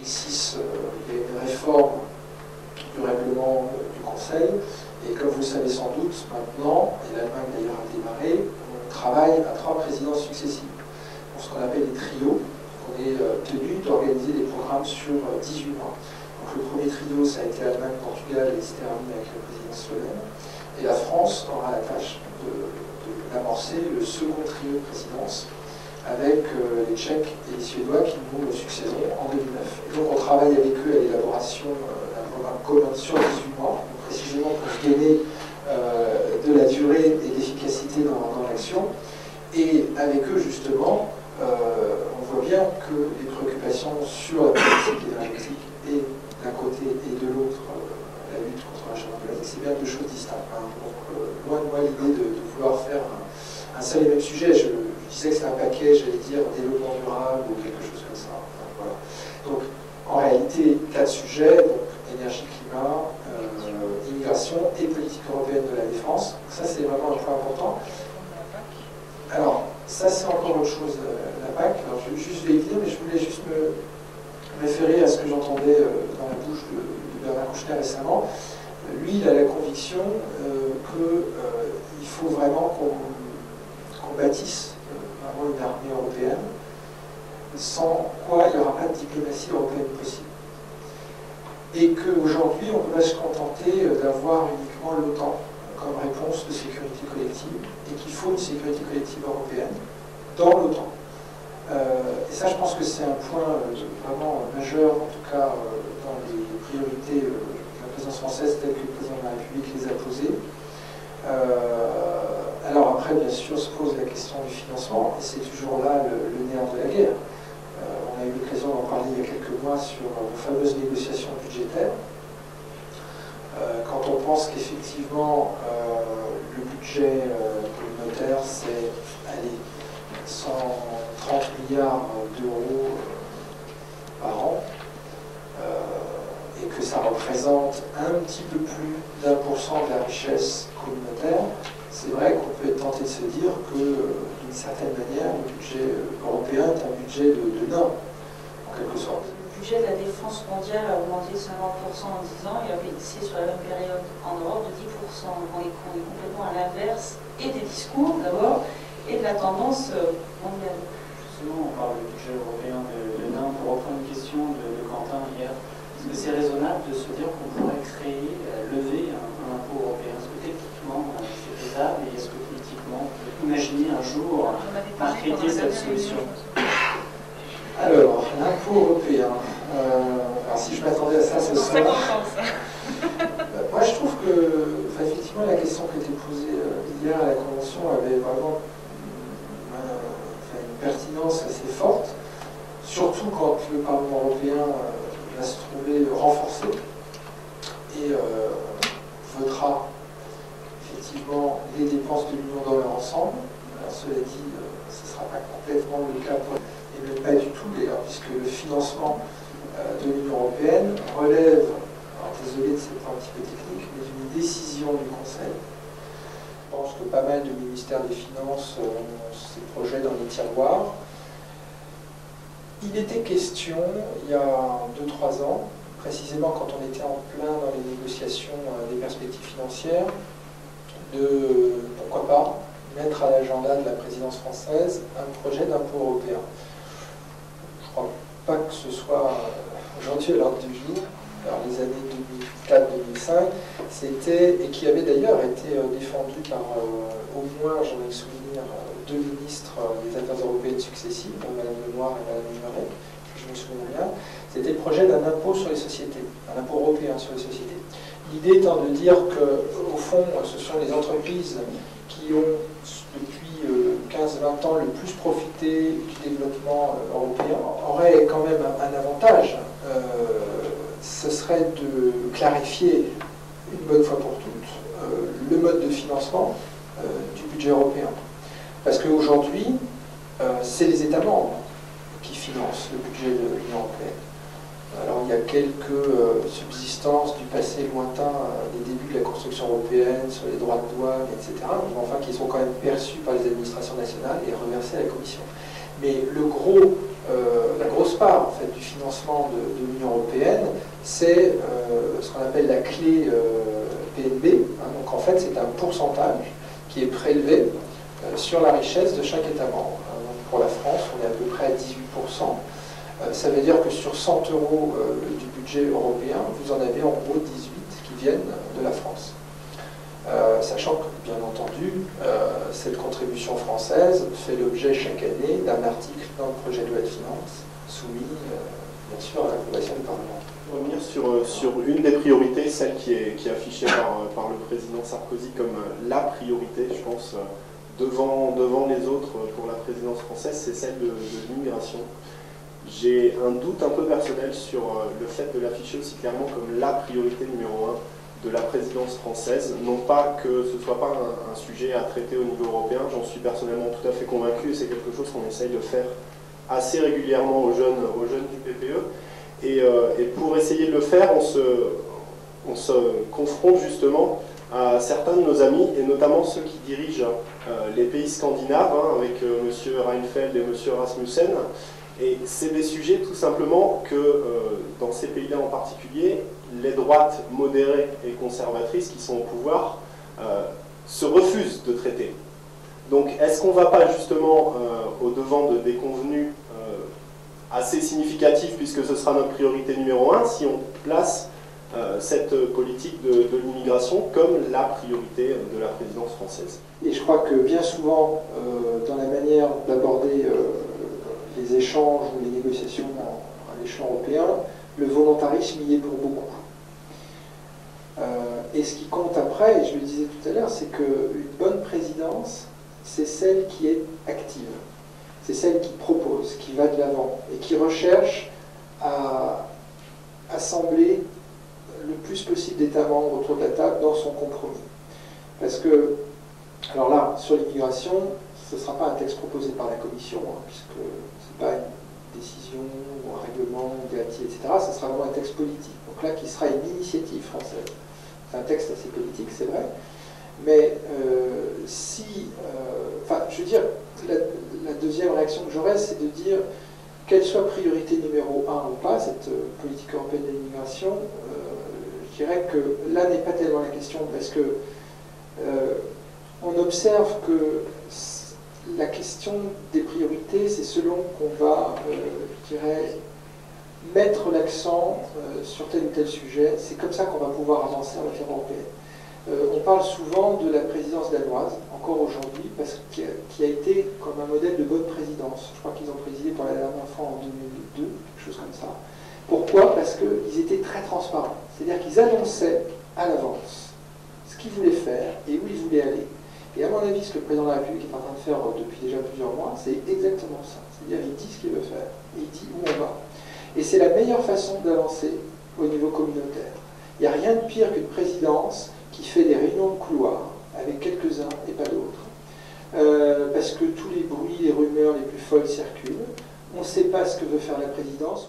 2006, il y a eu une réforme du règlement du Conseil. Et comme vous le savez sans doute, maintenant, et l'Allemagne d'ailleurs a démarré, on travaille à 3 présidences successives. Pour ce qu'on appelle les trios, on est tenu d'organiser des programmes sur 18 mois. Donc le premier trio, ça a été Allemagne, Portugal, et se termine avec la présidence slovène. Et la France aura la tâche d'amorcer le second trio de présidence avec les Tchèques et les Suédois qui nous succéderont en 2009. Et donc on travaille avec eux à l'élaboration d'un programme commun sur 18 mois, précisément pour se donner de la durée et de l'efficacité dans l'action. Et avec eux, justement, on voit bien que les préoccupations sur la politique énergétique et d'un côté et de l'autre la lutte contre la changement climatique, c'est bien 2 choses distinctes. Hein. Donc, loin de moi l'idée de vouloir faire un seul et même sujet. Je disais que c'est un paquet, j'allais dire, développement durable ou quelque chose comme ça. Enfin, voilà. Donc, en réalité, 4 sujets, donc énergie, climat, immigration et politique européenne de la défense. Donc, ça, c'est vraiment un point important. Alors, ça, c'est encore autre chose, la PAC. Alors, je vais y venir, mais je voulais juste me référer à ce que j'entendais dans la bouche de Bernard Kouchner récemment. Lui, il a la conviction qu'il faut vraiment qu'on bâtisse vraiment une armée européenne, sans quoi il n'y aura pas de diplomatie européenne possible. Et qu'aujourd'hui, on ne peut pas se contenter d'avoir uniquement l'OTAN comme réponse de sécurité collective, et qu'il faut une sécurité collective européenne dans l'OTAN. Et ça, je pense que c'est un point vraiment majeur, en tout cas dans les priorités de la présidence française, telles que le président de la République les a posées. Alors après, bien sûr, se pose la question du financement, et c'est toujours là le nerf de la guerre. On a eu l'occasion d'en parler il y a quelques mois sur nos fameuses négociations budgétaires. Quand on pense qu'effectivement le budget communautaire, c'est 130 milliards d'euros par an, et que ça représente un petit peu plus d'1% de la richesse communautaire, c'est vrai qu'on peut être tenté de se dire que, d'une certaine manière, le budget européen est un budget de nain, en quelque sorte. Le budget de la défense mondiale a augmenté de 50% en 10 ans, il a baissé sur la même période en Europe de 10%. On est complètement à l'inverse, et des discours d'abord, et de la tendance mondiale. Justement, on parle du budget européen de nain. Pour reprendre une question de Quentin hier, est-ce que c'est raisonnable de se dire qu'on pourrait créer, lever un impôt européen? Est-ce que techniquement c'est faisable, et est-ce que politiquement on peut imaginer un jour arrêter cette solution? Alors, l'impôt européen. Alors si je m'attendais à ça ce soir. Moi je trouve que, effectivement, la question qui a été posée hier à la Convention avait vraiment une pertinence assez forte, surtout quand le Parlement européen va se trouver renforcé et votera effectivement les dépenses de l'Union dans leur ensemble. Alors, cela dit, ce ne sera pas complètement le cas pour et même pas du tout d'ailleurs, puisque le financement de l'Union européenne relève, alors désolé de cette un petit peu technique, mais d'une décision du Conseil. Je pense que pas mal de ministères des Finances ont ces projets dans les tiroirs. Il était question, il y a 2-3 ans, précisément quand on était en plein dans les négociations des perspectives financières, de, pourquoi pas, mettre à l'agenda de la présidence française un projet d'impôt européen. Je ne crois pas que ce soit aujourd'hui à l'ordre du jour. Alors, les années 2004-2005, c'était, et qui avait d'ailleurs été défendu par au moins, j'en ai le souvenir, 2 ministres des Affaires européennes successifs, Mme Lenoir et Mme Nuret, je me souviens bien, c'était le projet d'un impôt sur les sociétés, un impôt européen sur les sociétés. L'idée étant de dire qu'au fond, ce sont les entreprises qui ont, depuis 15-20 ans, le plus profité du développement européen, auraient quand même un avantage. Ce serait de clarifier une bonne fois pour toutes le mode de financement du budget européen. Parce qu'aujourd'hui, c'est les États membres qui financent le budget de l'Union européenne. Alors il y a quelques subsistances du passé lointain des débuts de la construction européenne sur les droits de douane, etc., mais enfin qui sont quand même perçus par les administrations nationales et reversés à la Commission. Mais le gros la grosse part en fait, du financement de l'Union européenne, c'est ce qu'on appelle la clé PNB. Donc en fait, c'est un pourcentage qui est prélevé sur la richesse de chaque État membre. Donc pour la France, on est à peu près à 18%. Ça veut dire que sur 100 € du budget européen, vous en avez en gros 18 qui viennent de la France. Sachant que, bien entendu, cette contribution française fait l'objet chaque année d'un article dans le projet de loi de finances, soumis, bien sûr, à l'approbation du Parlement. Pour revenir sur une des priorités, celle qui est affichée par le président Sarkozy comme la priorité, je pense, devant les autres pour la présidence française, c'est celle de l'immigration. J'ai un doute un peu personnel sur le fait de l'afficher aussi clairement comme la priorité numéro 1 de la présidence française. Non pas que ce ne soit pas un sujet à traiter au niveau européen, j'en suis personnellement tout à fait convaincu, et c'est quelque chose qu'on essaye de faire assez régulièrement aux jeunes du PPE. Et pour essayer de le faire, on se confronte justement à certains de nos amis, et notamment ceux qui dirigent les pays scandinaves, avec M. Reinfeldt et M. Rasmussen. Et c'est des sujets tout simplement que, dans ces pays-là en particulier, les droites modérées et conservatrices qui sont au pouvoir se refusent de traiter. Donc est-ce qu'on ne va pas justement au-devant de déconvenus assez significatifs, puisque ce sera notre priorité numéro 1, si on place cette politique de l'immigration comme la priorité de la présidence française? Et je crois que bien souvent, dans la manière d'aborder les échanges ou les négociations à l'échelon européen, le volontarisme y est pour beaucoup. Et ce qui compte après, et je le disais tout à l'heure, c'est qu'une bonne présidence, c'est celle qui est active. C'est celle qui propose, qui va de l'avant et qui recherche à assembler le plus possible d'États membres autour de la table dans son compromis. Parce que, alors là, sur l'immigration, ce ne sera pas un texte proposé par la Commission, puisque ce n'est pas une décision ou un règlement, une directive, etc. Ce sera vraiment un texte politique. Donc là, qui sera une initiative française. C'est un texte assez politique, c'est vrai. Mais je veux dire, la deuxième réaction que j'aurais, c'est de dire, qu'elle soit priorité numéro 1 ou pas, cette politique européenne de l'immigration, je dirais que là n'est pas tellement la question, parce que on observe que la question des priorités, c'est selon qu'on va, je dirais, mettre l'accent sur tel ou tel sujet. C'est comme ça qu'on va pouvoir avancer en matière européenne. On parle souvent de la présidence danoise, encore aujourd'hui, parce qui a été comme un modèle de bonne présidence. Je crois qu'ils ont présidé pour la dernière fois en 2002, quelque chose comme ça. Pourquoi? Parce qu'ils étaient très transparents. C'est-à-dire qu'ils annonçaient à l'avance ce qu'ils voulaient faire et où ils voulaient aller. Et à mon avis, ce que le président de la République est en train de faire depuis déjà plusieurs mois, c'est exactement ça. C'est-à-dire qu'il dit ce qu'il veut faire, et il dit où on va. Et c'est la meilleure façon d'avancer au niveau communautaire. Il n'y a rien de pire qu'une présidence qui fait des réunions de couloir avec quelques-uns et pas d'autres. Parce que tous les bruits, les rumeurs les plus folles circulent. On ne sait pas ce que veut faire la présidence.